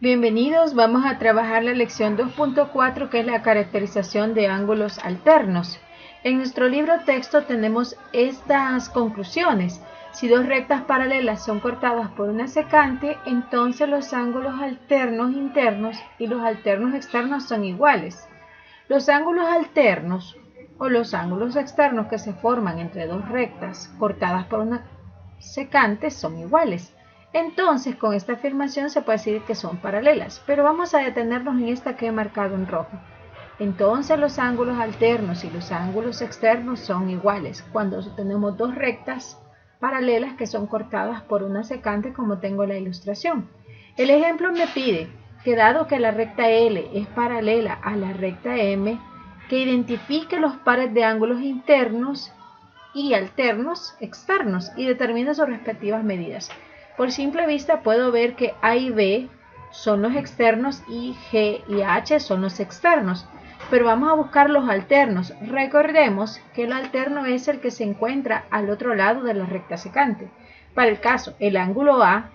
Bienvenidos, vamos a trabajar la lección 2.4 que es la caracterización de ángulos alternos. En nuestro libro texto tenemos estas conclusiones. Si dos rectas paralelas son cortadas por una secante, entonces los ángulos alternos internos y los alternos externos son iguales. Los ángulos alternos o los ángulos externos que se forman entre dos rectas cortadas por una secante son iguales. Entonces, con esta afirmación se puede decir que son paralelas, pero vamos a detenernos en esta que he marcado en rojo. Entonces, los ángulos alternos y los ángulos externos son iguales cuando tenemos dos rectas paralelas que son cortadas por una secante, como tengo la ilustración. El ejemplo me pide que dado que la recta L es paralela a la recta M, que identifique los pares de ángulos internos y alternos externos y determine sus respectivas medidas. Por simple vista puedo ver que A y B son los externos y G y H son los externos, pero vamos a buscar los alternos. Recordemos que el alterno es el que se encuentra al otro lado de la recta secante. Para el caso, el ángulo A,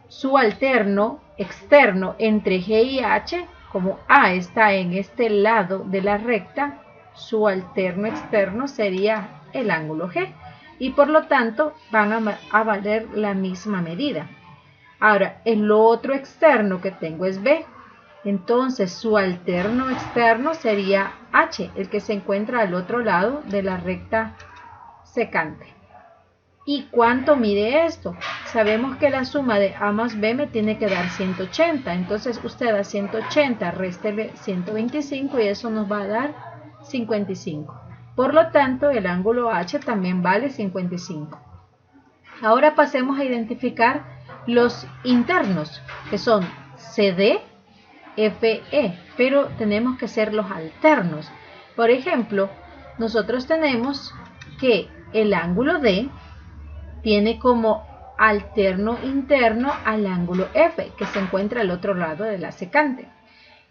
su alterno externo entre G y H, como A está en este lado de la recta, su alterno externo sería el ángulo G. Y por lo tanto van a valer la misma medida. Ahora, el otro externo que tengo es B. Entonces, su alterno externo sería H, el que se encuentra al otro lado de la recta secante. ¿Y cuánto mide esto? Sabemos que la suma de A más B me tiene que dar 180. Entonces, usted a 180 réstele 125 y eso nos va a dar 55. Por lo tanto, el ángulo H también vale 55. Ahora pasemos a identificar los internos, que son CD, FE, pero tenemos que ser los alternos. Por ejemplo, nosotros tenemos que el ángulo D tiene como alterno interno al ángulo F, que se encuentra al otro lado de la secante.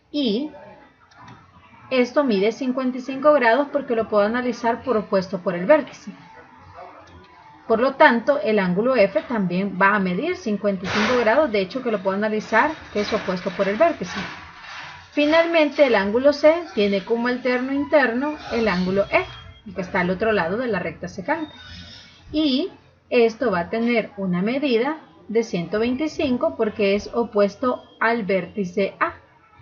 Y esto mide 55 grados porque lo puedo analizar por opuesto por el vértice. Por lo tanto, el ángulo F también va a medir 55 grados, de hecho que lo puedo analizar que es opuesto por el vértice. Finalmente, el ángulo C tiene como alterno interno el ángulo E, que está al otro lado de la recta secante. Y esto va a tener una medida de 125 porque es opuesto al vértice A.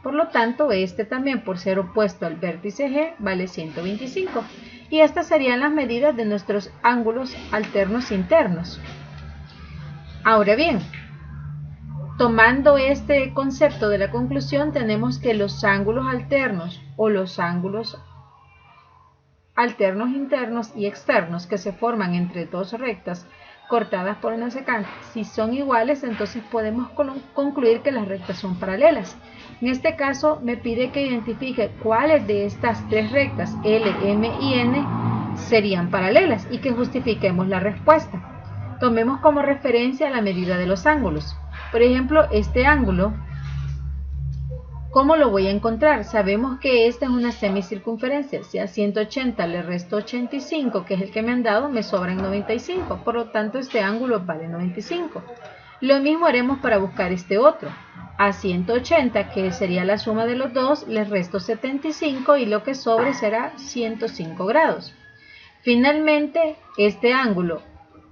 Por lo tanto, este también, por ser opuesto al vértice G, vale 125. Y estas serían las medidas de nuestros ángulos alternos internos. Ahora bien, tomando este concepto de la conclusión, tenemos que los ángulos alternos o los ángulos alternos internos y externos que se forman entre dos rectas cortadas por una secante, si son iguales, entonces podemos concluir que las rectas son paralelas. En este caso me pide que identifique cuáles de estas tres rectas L, M y N serían paralelas y que justifiquemos la respuesta. Tomemos como referencia la medida de los ángulos. Por ejemplo, este ángulo, ¿cómo lo voy a encontrar? Sabemos que esta es una semicircunferencia. Si a 180 le resto 85, que es el que me han dado, me sobran 95. Por lo tanto, este ángulo vale 95. Lo mismo haremos para buscar este otro. A 180, que sería la suma de los dos, le resto 75 y lo que sobre será 105 grados. Finalmente,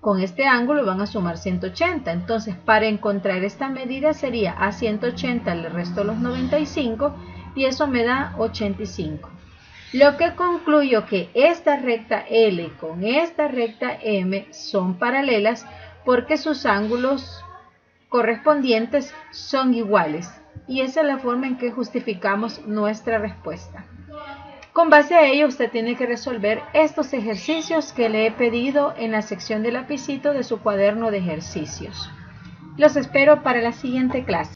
con este ángulo van a sumar 180. Entonces, para encontrar esta medida sería a 180 le resto los 95 y eso me da 85. Lo que concluyo que esta recta L con esta recta M son paralelas porque sus ángulos correspondientes son iguales. Y esa es la forma en que justificamos nuestra respuesta. Con base a ello, usted tiene que resolver estos ejercicios que le he pedido en la sección de lapicito de su cuaderno de ejercicios. Los espero para la siguiente clase.